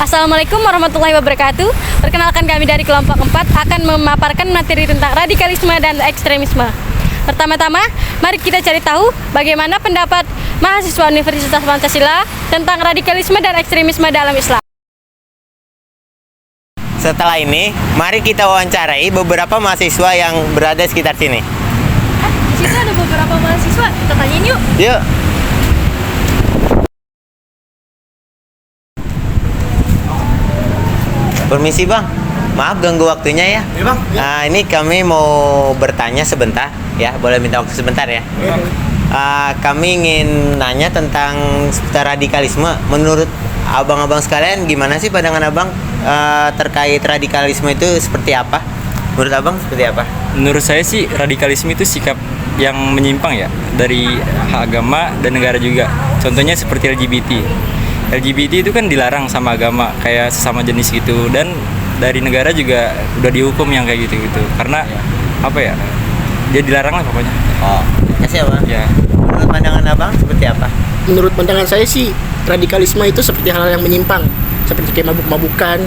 Assalamualaikum warahmatullahi wabarakatuh. Perkenalkan, kami dari kelompok 4 akan memaparkan materi tentang radikalisme dan ekstremisme. Pertama-tama, mari kita cari tahu bagaimana pendapat mahasiswa Universitas Pancasila tentang radikalisme dan ekstremisme dalam Islam. Setelah ini, mari kita wawancarai beberapa mahasiswa yang berada di sekitar sini. Di situ ada beberapa mahasiswa, kita tanyain yuk. Yuk. Permisi bang, maaf ganggu waktunya ya. Iya bang. Nah, ini kami mau bertanya sebentar, ya boleh minta waktu sebentar ya. Kami ingin nanya tentang seputar radikalisme. Menurut abang-abang sekalian, gimana sih pandangan abang terkait radikalisme itu seperti apa? Menurut abang seperti apa? Menurut saya sih radikalisme itu sikap yang menyimpang ya dari agama dan negara juga. Contohnya seperti LGBT. LGBT itu kan dilarang sama agama kayak sesama jenis gitu, dan dari negara juga udah dihukum yang kayak gitu-gitu karena apa ya, dia dilarang lah pokoknya. Oh, kasih abang. Ya. Menurut pandangan abang seperti apa? Menurut pandangan saya sih radikalisme itu seperti hal yang menyimpang, seperti kayak mabuk-mabukan.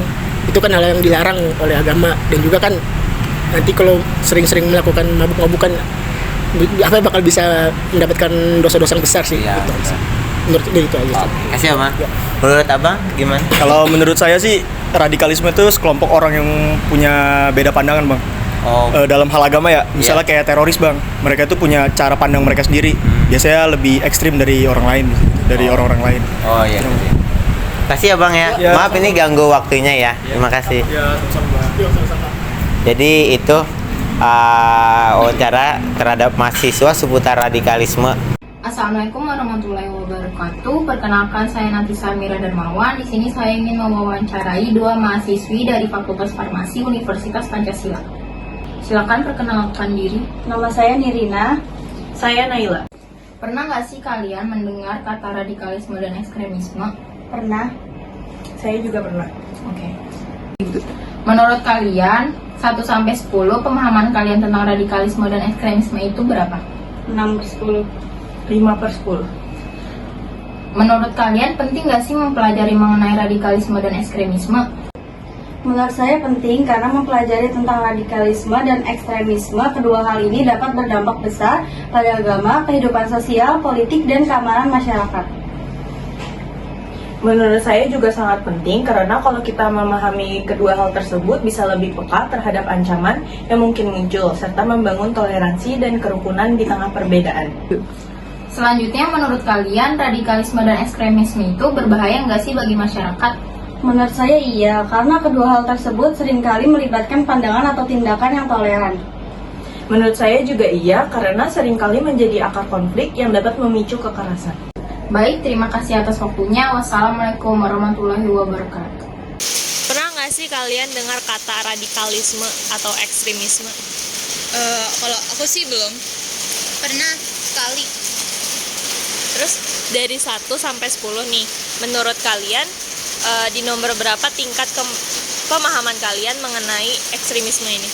Itu kan hal yang dilarang oleh agama, dan juga kan nanti kalau sering-sering melakukan mabuk-mabukan apa bakal bisa mendapatkan dosa-dosa yang besar sih. Iya, gitu. Menurut dia itu aja. Kasih abang. Menurut abang gimana? Kalau menurut saya sih radikalisme itu sekelompok orang yang punya beda pandangan bang. Oh, Dalam hal agama ya, misalnya kayak teroris bang, mereka itu punya cara pandang mereka sendiri. Biasanya lebih ekstrim dari orang lain, dari orang-orang lain. oh iya. Kasih abang ya. Ya. Maaf ini ganggu waktunya ya. Terima kasih. Ya, sama-sama. Jadi itu wawancara terhadap mahasiswa seputar radikalisme. Assalamualaikum warahmatullahi wabarakatuh. Perkenalkan, saya Nafisa Mira Darmawan. Di sini saya ingin mewawancarai dua mahasiswi dari Fakultas Farmasi Universitas Pancasila. Silakan perkenalkan diri. Nama saya Nirina. Saya Naila. Pernah nggak sih kalian mendengar kata radikalisme dan ekstremisme? Pernah? Saya juga pernah. Oke. Menurut kalian, 1-10 pemahaman kalian tentang radikalisme dan ekstremisme itu berapa? 6/10. 5/10. Menurut kalian, penting nggak sih mempelajari mengenai radikalisme dan ekstremisme? Menurut saya penting karena mempelajari tentang radikalisme dan ekstremisme, kedua hal ini dapat berdampak besar pada agama, kehidupan sosial, politik, dan keamanan masyarakat. Menurut saya juga sangat penting karena kalau kita memahami kedua hal tersebut bisa lebih peka terhadap ancaman yang mungkin muncul serta membangun toleransi dan kerukunan di tengah perbedaan. Selanjutnya, menurut kalian, radikalisme dan ekstremisme itu berbahaya nggak sih bagi masyarakat? Menurut saya iya, karena kedua hal tersebut seringkali melibatkan pandangan atau tindakan yang toleran. Menurut saya juga iya karena seringkali menjadi akar konflik yang dapat memicu kekerasan. Baik, terima kasih atas waktunya. Wassalamualaikum warahmatullahi wabarakatuh. Pernah nggak sih kalian dengar kata radikalisme atau ekstremisme? Kalau aku sih belum. Pernah sekali. Terus dari 1-10 nih, menurut kalian di nomor berapa tingkat pemahaman kalian mengenai ekstremisme ini?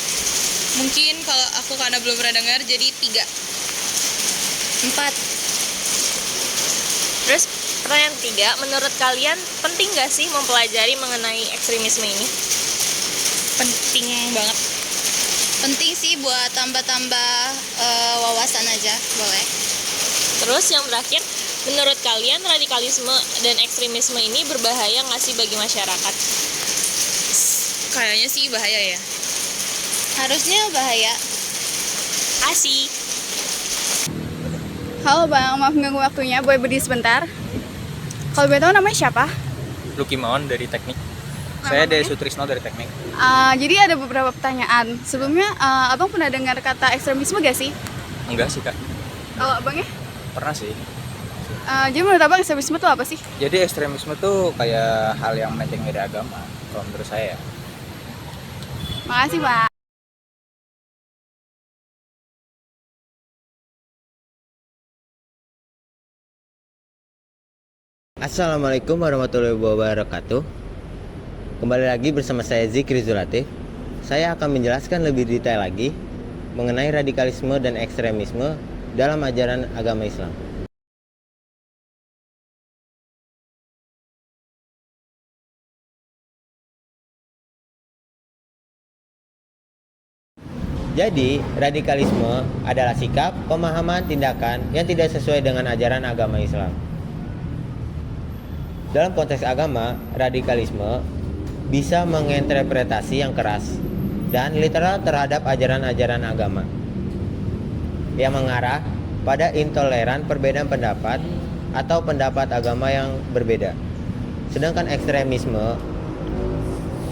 Mungkin kalau aku karena belum pernah dengar jadi 3. 4. Terus pertanyaan ketiga, menurut kalian penting nggak sih mempelajari mengenai ekstremisme ini? Penting banget. Penting sih buat tambah-tambah wawasan aja, boleh. Terus yang terakhir, menurut kalian radikalisme dan ekstremisme ini berbahaya nggak sih bagi masyarakat? Kayaknya sih bahaya ya. Harusnya bahaya. Asik. Halo Bang, maaf mengganggu waktunya, boleh berdiri sebentar? Kalau boleh tahu namanya siapa? Lucky Maon dari teknik. Saya dari Sutrisno dari teknik. Jadi ada beberapa pertanyaan. Sebelumnya, Abang pernah dengar kata ekstremisme gak sih? Enggak sih kak, Kalau Abangnya? pernah sih. Jadi menurut Abang ekstremisme itu apa sih? Jadi ekstremisme tuh kayak hal yang melenceng dari agama, kalau menurut saya ya. Makasih, Pak. Assalamualaikum warahmatullahi wabarakatuh. Kembali lagi bersama saya Zikri Zulatif. Saya akan menjelaskan lebih detail lagi mengenai radikalisme dan ekstremisme dalam ajaran agama Islam. Jadi, radikalisme adalah sikap, pemahaman, tindakan yang tidak sesuai dengan ajaran agama Islam. Dalam konteks agama, radikalisme bisa menginterpretasi yang keras dan literal terhadap ajaran-ajaran agama yang mengarah pada intoleran perbedaan pendapat atau pendapat agama yang berbeda. Sedangkan ekstremisme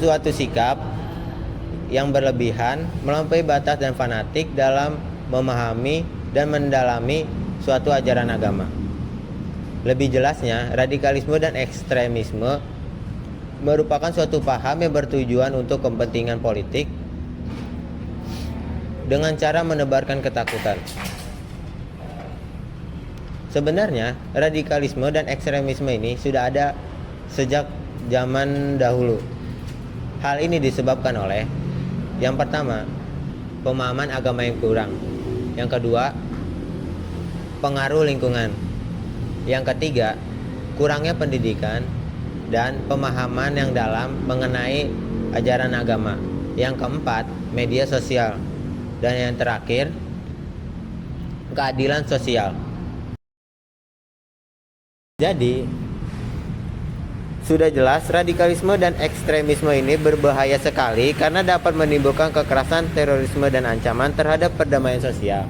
suatu sikap yang berlebihan, melampaui batas dan fanatik dalam memahami dan mendalami suatu ajaran agama. Lebih jelasnya, radikalisme dan ekstremisme merupakan suatu paham yang bertujuan untuk kepentingan politik dengan cara menebarkan ketakutan. Sebenarnya, radikalisme dan ekstremisme ini sudah ada sejak zaman dahulu. Hal ini disebabkan oleh yang pertama, pemahaman agama yang kurang. Yang kedua, pengaruh lingkungan. Yang ketiga, kurangnya pendidikan dan pemahaman yang dalam mengenai ajaran agama. Yang keempat, media sosial. Dan yang terakhir, keadilan sosial. Jadi, sudah jelas radikalisme dan ekstremisme ini berbahaya sekali karena dapat menimbulkan kekerasan, terorisme, dan ancaman terhadap perdamaian sosial.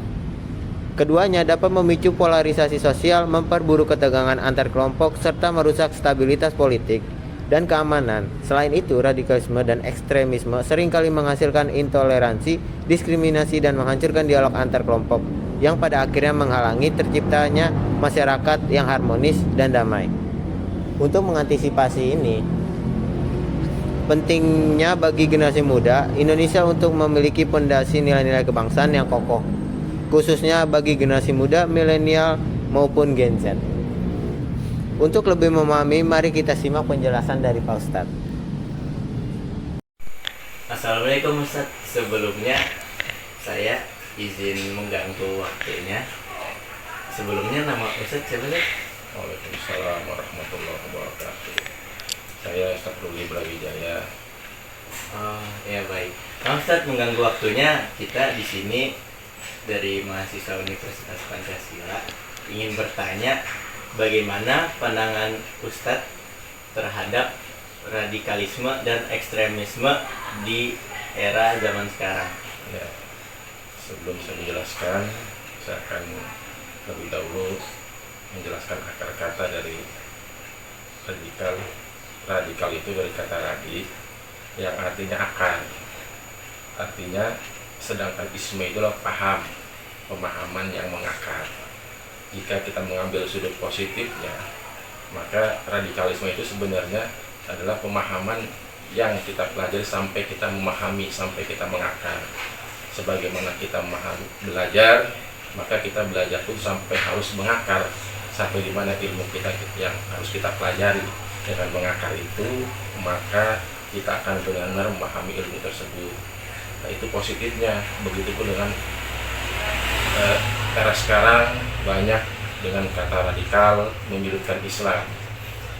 Keduanya dapat memicu polarisasi sosial, memperburuk ketegangan antar kelompok, serta merusak stabilitas politik dan keamanan. Selain itu, radikalisme dan ekstremisme seringkali menghasilkan intoleransi, diskriminasi, dan menghancurkan dialog antar kelompok yang pada akhirnya menghalangi terciptanya masyarakat yang harmonis dan damai. Untuk mengantisipasi ini, pentingnya bagi generasi muda Indonesia untuk memiliki pondasi nilai-nilai kebangsaan yang kokoh, khususnya bagi generasi muda, milenial maupun Gen Z. Untuk lebih memahami, mari kita simak penjelasan dari Pak Ustadz. Assalamualaikum Ustadz. Sebelumnya saya izin mengganggu waktunya. Sebelumnya nama Ustadz siapa sih? Waalaikumsalam warahmatullahi wabarakatuh. Saya Ustadz Ruli Brawijaya. Oh ya baik. Nah, Ustadz mengganggu waktunya, kita di sini dari mahasiswa Universitas Pancasila ingin bertanya bagaimana pandangan Ustadz terhadap radikalisme dan ekstremisme di era zaman sekarang. Ya, sebelum saya menjelaskan, saya akan lebih dahulu menjelaskan akar kata dari radikal. Radikal itu dari kata radi yang artinya akar. Artinya, sedangkan isme itulah paham, pemahaman yang mengakar. Jika kita mengambil sudut positifnya, maka radikalisme itu sebenarnya adalah pemahaman yang kita pelajari sampai kita memahami, sampai kita mengakar. Sebagaimana kita belajar, maka kita belajar pun sampai harus mengakar, sampai di mana ilmu kita yang harus kita pelajari. Dengan mengakar itu, maka kita akan benar-benar memahami ilmu tersebut. Nah, itu positifnya. Begitupun dengan era sekarang banyak dengan kata radikal menyudutkan Islam.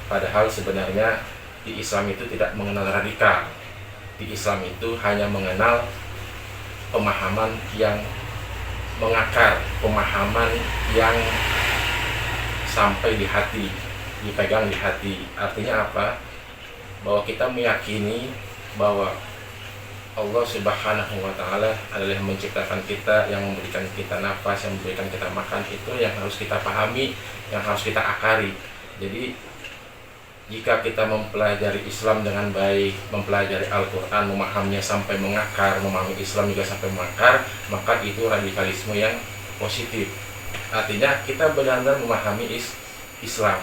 Padahal sebenarnya di Islam itu tidak mengenal radikal. Di Islam itu hanya mengenal pemahaman yang mengakar, pemahaman yang sampai di hati, dipegang di hati. Artinya apa? Bahwa kita meyakini bahwa Allah Subhanahu wa Ta'ala adalah yang menciptakan kita, yang memberikan kita nafas, yang memberikan kita makan. Itu yang harus kita pahami, yang harus kita akari. Jadi jika kita mempelajari Islam dengan baik, mempelajari Al-Quran, memahaminya sampai mengakar, memahami Islam juga sampai mengakar, maka itu radikalisme yang positif. Artinya kita benar-benar memahami Islam.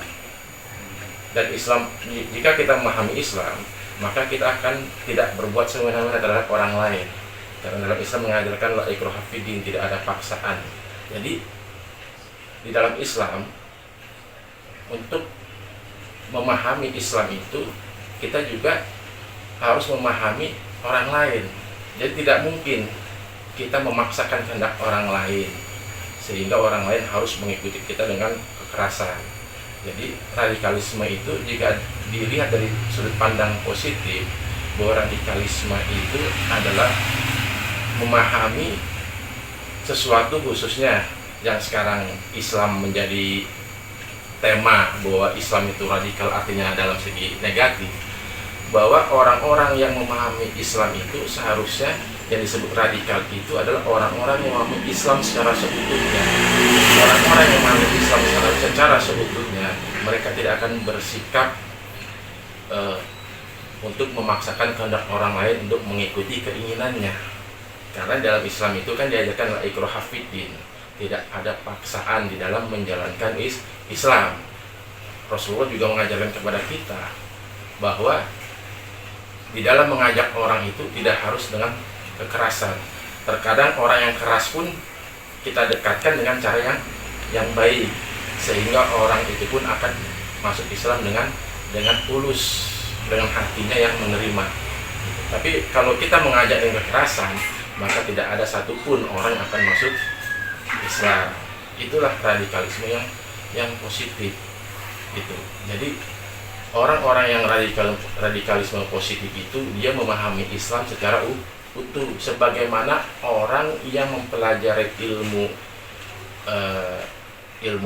Dan Islam, jika kita memahami Islam, maka kita akan tidak berbuat semena-mena terhadap orang lain. Karena dalam Islam mengajarkan la ikraha fiddin, tidak ada paksaan. Jadi di dalam Islam, untuk memahami Islam itu kita juga harus memahami orang lain. Jadi tidak mungkin kita memaksakan kehendak orang lain sehingga orang lain harus mengikuti kita dengan kekerasan. Jadi radikalisme itu jika dilihat dari sudut pandang positif, bahwa radikalisme itu adalah memahami sesuatu, khususnya yang sekarang Islam menjadi tema bahwa Islam itu radikal artinya dalam segi negatif, bahwa orang-orang yang memahami Islam itu seharusnya yang disebut radikal itu adalah orang-orang yang memahami Islam secara seutuhnya. Orang-orang yang memahami Islam secara seutuhnya, mereka tidak akan bersikap untuk memaksakan kehendak orang lain untuk mengikuti keinginannya. Karena dalam Islam itu kan diajarkan la ikraha fiddin, tidak ada paksaan di dalam menjalankan Islam. Rasulullah juga mengajarkan kepada kita bahwa di dalam mengajak orang itu tidak harus dengan kekerasan. Terkadang orang yang keras pun kita dekatkan dengan cara yang baik, sehingga orang itu pun akan masuk Islam dengan tulus, dengan hatinya yang menerima. Tapi kalau kita mengajak dengan kekerasan, maka tidak ada satupun orang yang akan masuk Islam. Itulah radikalisme yang positif itu. Jadi orang-orang yang radikalisme positif itu dia memahami Islam secara utuh, sebagaimana orang yang mempelajari ilmu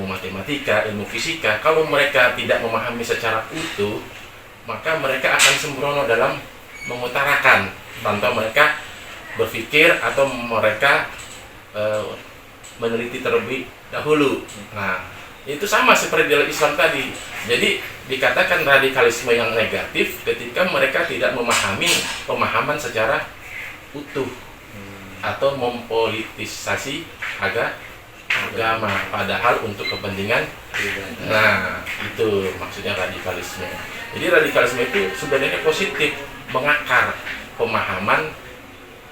matematika, ilmu fisika. Kalau mereka tidak memahami secara utuh, maka mereka akan sembrono dalam mengutarakan tanpa mereka berpikir atau mereka meneliti terlebih dahulu. Nah, itu sama seperti dalam Islam tadi. Jadi dikatakan radikalisme yang negatif ketika mereka tidak memahami pemahaman secara utuh atau mempolitisasi agama padahal untuk kepentingan. Nah, itu maksudnya radikalisme. Jadi radikalisme itu sebenarnya positif, mengakar pemahaman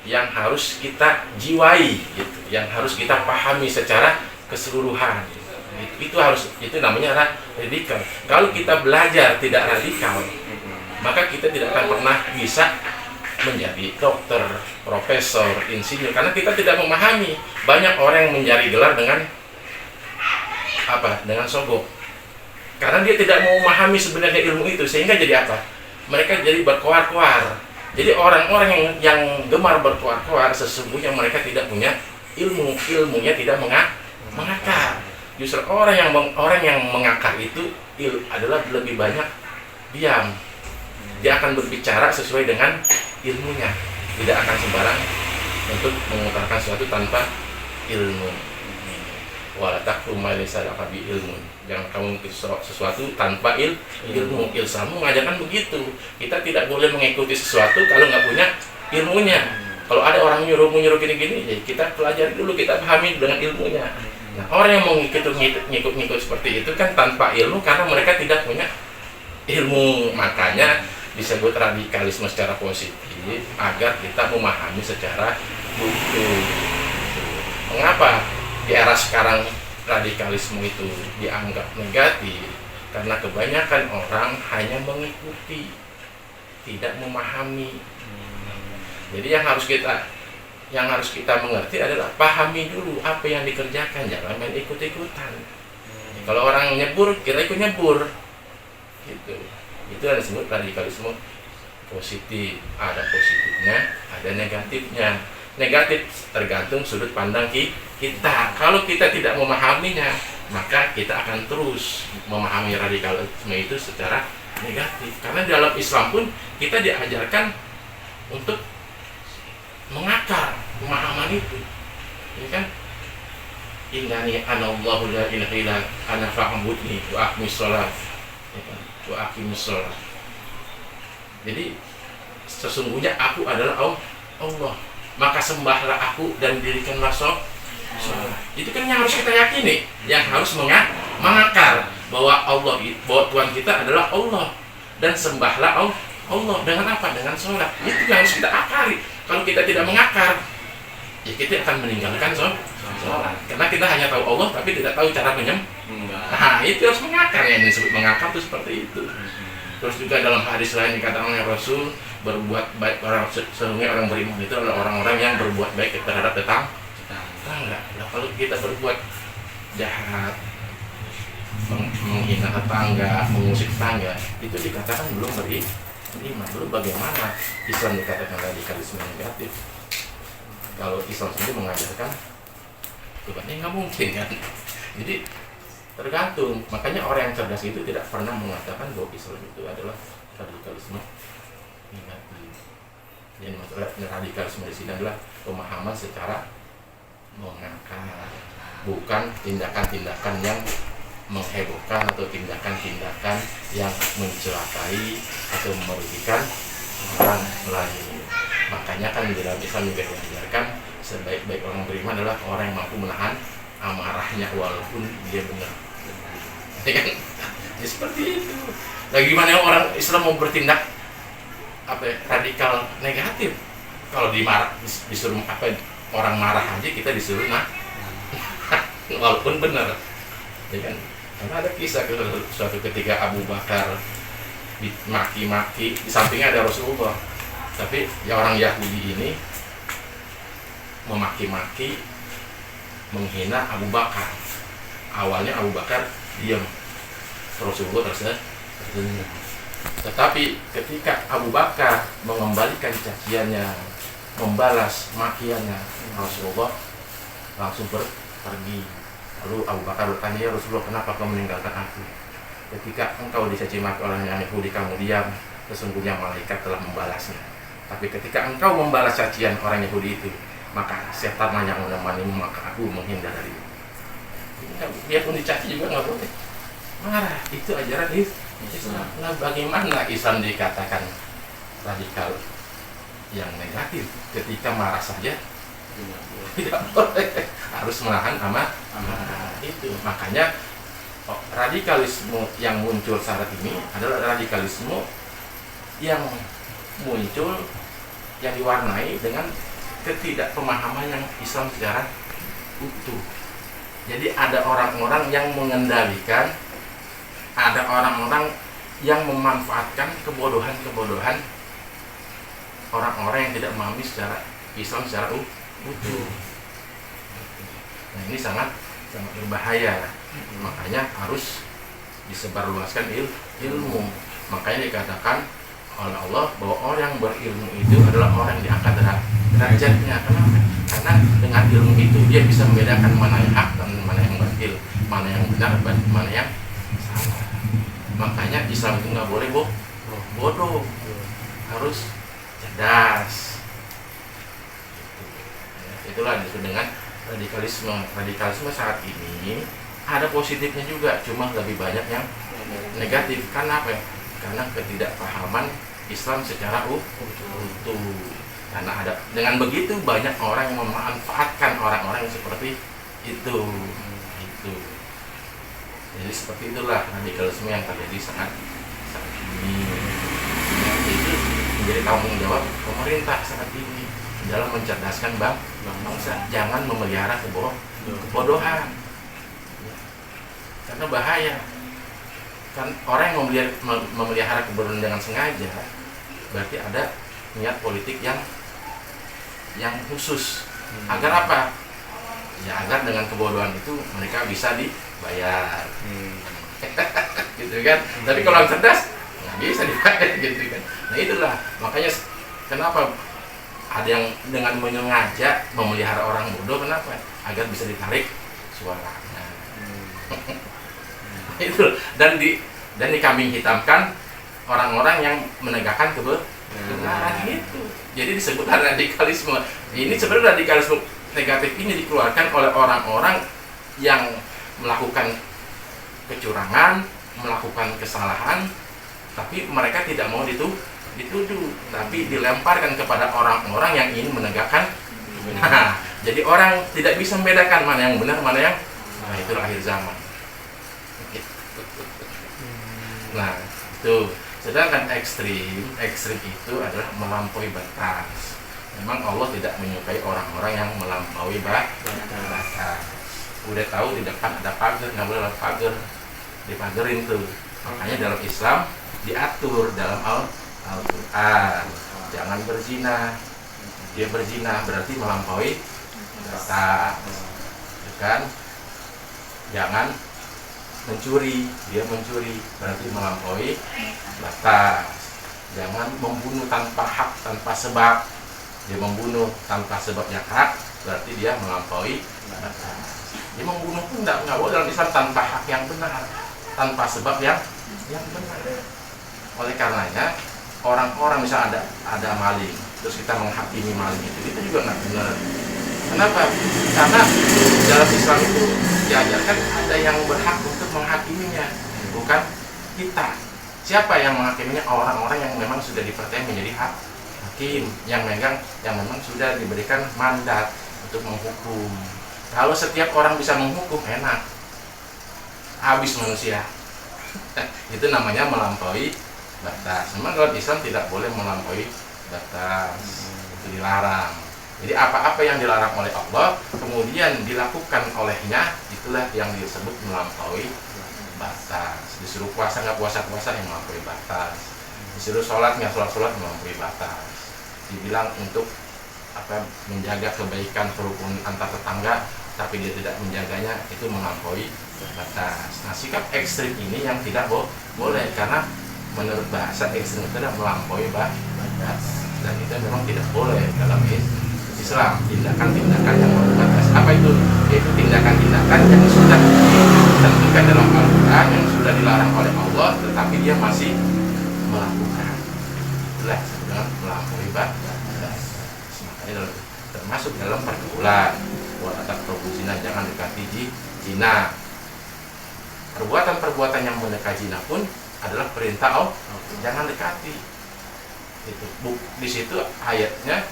yang harus kita jiwai gitu, yang harus kita pahami secara keseluruhan. Itu namanya radikal. Kalau kita belajar tidak radikal, maka kita tidak akan pernah bisa menjadi dokter, profesor, insinyur, karena kita tidak memahami. Banyak orang yang mencari gelar dengan sogok, karena dia tidak mau memahami sebenarnya ilmu itu, sehingga jadi apa? Mereka jadi berkoar-koar. Jadi orang-orang yang gemar berkoar-koar sesungguhnya mereka tidak punya ilmunya tidak mengakar. Justru orang yang mengakar itu adalah lebih banyak diam. Dia akan berbicara sesuai dengan ilmunya, tidak akan sembarang untuk mengutarakan sesuatu tanpa ilmu. Wala taqfu ma laysa laka bi ilmun. Jangan kamu sesuatu tanpa ilmu. Ilmu mengajarkan begitu. Kita tidak boleh mengikuti sesuatu kalau nggak punya ilmunya. Kalau ada orang nyuruh gini-gini, ya kita pelajari dulu, kita pahami dengan ilmunya. Nah, orang yang mau ngikut seperti itu kan tanpa ilmu, karena mereka tidak punya ilmu. Makanya disebut radikalisme secara positif, agar kita memahami secara utuh. Mengapa di era sekarang radikalisme itu dianggap negatif? Karena kebanyakan orang hanya mengikuti, tidak memahami. Jadi yang harus kita mengerti adalah pahami dulu apa yang dikerjakan, jangan main ikut-ikutan. Kalau orang nyebur, kita ikut nyebur. Gitu. Itu yang disebut radikalisme positif. Ada positifnya, ada negatifnya. Negatif tergantung sudut pandang kita. Kalau kita tidak memahaminya, maka kita akan terus memahami radikalisme itu secara negatif. Karena dalam Islam pun kita diajarkan untuk mengakar pemahaman itu. Ini kan innani anallahu la ilaha illa ana fa'budni wa aqimis shalah. Wa aqimis shalah. Jadi sesungguhnya aku adalah Allah, maka sembahlah aku dan dirikanlah sholat. Itu kan yang harus kita yakini, yang harus mengakar bahwa Tuhan kita adalah Allah, dan sembahlah Allah dengan apa? Dengan sholat. Itu yang harus kita akari. Kalau kita tidak mengakar, ya kita akan meninggalkan sholat. Karena kita hanya tahu Allah tapi tidak tahu cara Nah, itu harus mengakar. Yang disebut mengakar itu seperti itu. Terus juga dalam hadis lain dikatakan oleh Rasul, berbuat baik orang sesungguhnya orang beriman itu adalah orang-orang yang berbuat baik terhadap tetangga. Nah, kalau kita berbuat jahat, menghina tetangga, mengusik tetangga, itu dikatakan belum beriman. Belum bagaimana Islam dikatakan radikalisme negatif? Kalau Islam sendiri mengajarkan Tuhannya nggak mungkin kan? Jadi tergantung. Makanya orang yang cerdas itu tidak pernah mengatakan bahwa Islam itu adalah radikalisme negatif. Jadi masalah radikalisme di sini adalah pemahaman secara mengakar, bukan tindakan-tindakan yang menghebohkan atau tindakan-tindakan yang mencelakai atau merugikan orang lain. Makanya kan di dalam Islam juga diajarkan sebaik-baik orang beriman adalah orang yang mampu menahan amarahnya walaupun dia benar. Ya kan? Ya seperti itu. Nah, gimana orang Islam mau bertindak radikal negatif? Kalau disuruh orang marah aja kita disuruh walaupun benar. Ya kan? Karena ada kisah suatu ketika Abu Bakar dimaki-maki, di sampingnya ada Rasulullah. Tapi ya orang Yahudi ini memaki-maki, menghina Abu Bakar. Awalnya Abu Bakar diam, Rasulullah tersenyum. Tetapi ketika Abu Bakar mengembalikan caciannya, membalas makiannya, Rasulullah langsung pergi. Lalu Abu Bakar bertanya, ya Rasulullah, kenapa kau meninggalkan aku? Ketika engkau dicaci maki orang yang Yahudi, kamu diam, sesungguhnya malaikat telah membalasnya. Tapi ketika engkau membalas cacian orang Yahudi itu, maka setan yang menemanimu, maka aku menghindar darimu. Dia pun dicaci juga nggak boleh marah. Itu ajaran Islam. Nah, bagaimana Islam dikatakan radikal yang negatif? Ketika marah saja tidak boleh, harus menahan amarah. Itu makanya radikalisme yang muncul saat ini adalah radikalisme yang muncul yang diwarnai dengan ketidakpemahaman yang Islam secara utuh. Jadi ada orang-orang yang mengendalikan, ada orang-orang yang memanfaatkan kebodohan-kebodohan orang-orang yang tidak memahami secara Islam secara utuh. Nah, ini sangat berbahaya. Makanya harus disebarluaskan ilmu. Makanya dikatakan oleh Allah bahwa orang yang berilmu itu adalah orang yang diangkat derajatnya. Kenapa? Karena dengan ilmu itu dia bisa membedakan mana yang hak dan mana yang batil, mana yang benar dan mana yang salah. Makanya Islam itu nggak boleh bodoh, harus cerdas. Itulah disebut dengan radikalisme. Radikalisme saat ini ada positifnya juga, cuma lebih banyak yang negatif. Karena apa? Karena ketidakpahaman Islam secara utuh. Karena ada dengan begitu banyak orang yang memanfaatkan orang-orang yang seperti itu. Jadi seperti itulah radikalisme yang terjadi saat ini. Itu menjadi tanggung jawab pemerintah saat ini dalam mencerdaskan bangsa. Jangan memelihara kebodohan. Karena bahaya. Kan orang yang memelihara kebodohan dengan sengaja, berarti ada niat politik yang khusus. Agar apa? Ya agar dengan kebodohan itu mereka bisa dibayar. Gitu kan? Tapi kalau yang cerdas nggak bisa dibayar gitu kan. Nah itulah makanya kenapa ada yang dengan menyengaja memelihara orang bodoh, kenapa? Agar bisa ditarik suaranya. Itu dan dikambing hitamkan orang-orang yang menegakkan kebenaran itu. Jadi disebutkan radikalisme. Ini sebenarnya radikalisme negatif ini dikeluarkan oleh orang-orang yang melakukan kecurangan, melakukan kesalahan, tapi mereka tidak mau dituduh, tapi dilemparkan kepada orang-orang yang ingin menegakkan kebenaran. Jadi orang tidak bisa membedakan mana yang benar, mana yang itulah akhir zaman. Nah, itu Sedangkan ekstrim itu adalah melampaui batas. Memang Allah tidak menyukai orang-orang yang melampaui batas. Udah tahu di depan ada pagar, nggak boleh lewat pagar, dipagerin tuh. Makanya dalam Islam diatur dalam Al-Quran, jangan berzina. Dia berzina berarti melampaui batas, kan? Jangan mencuri, dia mencuri berarti melampaui batas. Jangan membunuh tanpa hak, tanpa sebab, dia membunuh tanpa sebab yang hak berarti dia melampaui batas. Dia membunuh pun nggak boleh dalam Islam tanpa hak yang benar, tanpa sebab yang benar. Oleh karenanya orang-orang misalnya ada maling, terus kita menghakimi maling itu juga nggak benar. Kenapa? Karena dalam Islam itu diajarkan ada yang berhak untuk menghakiminya, bukan kita. Siapa yang menghakiminya? Orang-orang yang memang sudah dipercaya menjadi hakim, yang memang sudah diberikan mandat untuk menghukum. Kalau setiap orang bisa menghukum, enak, habis manusia. Itu namanya melampaui batas. Memang dalam Islam tidak boleh melampaui batas, itu dilarang. Jadi apa-apa yang dilarang oleh Allah kemudian dilakukan olehnya, itulah yang disebut melampaui batas. Disuruh puasa nggak puasa yang melampaui batas. Disuruh sholat nggak sholat melampaui batas. Dibilang untuk menjaga kebaikan kerukunan antar tetangga tapi dia tidak menjaganya, itu melampaui batas. Nah, sikap ekstrim ini yang tidak boleh, karena menurut bahasa ekstrim itu adalah melampaui batas, dan itu memang tidak boleh dalam Islam. Tindakan-tindakan yang melampaui batas, apa itu? Yaitu tindakan-tindakan yang sudah ditentukan dalam Al-Quran, yang sudah dilarang oleh Allah, tetapi dia masih melakukan. Itulah sebenarnya melampaui batas. Makanya termasuk dalam pergaulan. Watak zina, jangan dekati zina. Perbuatan-perbuatan yang mendekati zina pun adalah perintah Allah, jangan dekati. Itu di situ ayatnya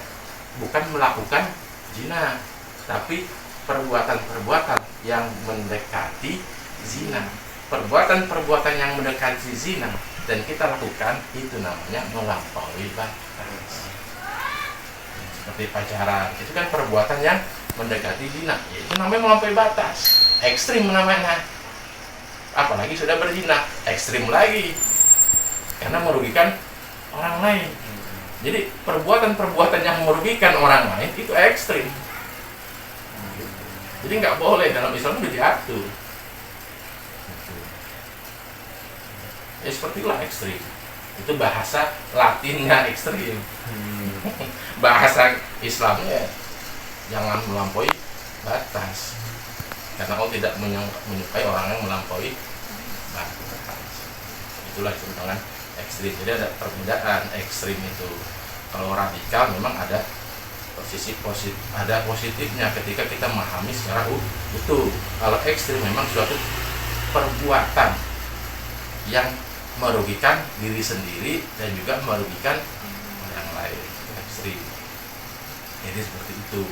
bukan melakukan zina, tapi perbuatan-perbuatan yang mendekati zina. Perbuatan-perbuatan yang mendekati zina dan kita lakukan itu namanya melampaui batas. Seperti pacaran, itu kan perbuatan yang mendekati zina, itu namanya melampaui batas, ekstrim namanya. Apalagi sudah berzina, ekstrim lagi, karena merugikan orang lain. Jadi perbuatan-perbuatan yang merugikan orang lain itu ekstrim. Jadi nggak boleh, dalam Islam itu diatur. Ya seperti itulah ekstrim. Itu bahasa Latinnya ekstrim. Bahasa Islamnya jangan melampaui batas, karena Allah tidak menyukai orang yang melampaui batas. Itulah dengan ekstrim. Jadi ada perbedaan ekstrim itu. Kalau radikal memang ada posisi positif, ada positifnya ketika kita memahami secara utuh. Kalau ekstrim memang suatu perbuatan yang merugikan diri sendiri dan juga merugikan orang lain. Ekstrim. Jadi seperti itu.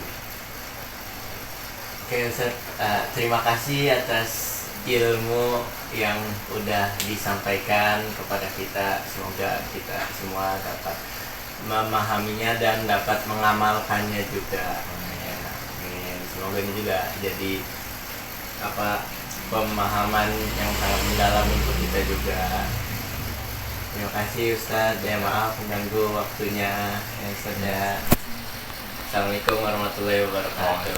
Oke Ustaz, terima kasih atas ilmu yang udah disampaikan kepada kita. Semoga kita semua dapat memahaminya dan dapat mengamalkannya juga. Ya, amin. Semoga ini juga jadi pemahaman yang sangat mendalam untuk kita juga. Terima kasih Ustaz. Ya maaf mengganggu waktunya ya Ustaz ya. Assalamualaikum warahmatullahi wabarakatuh.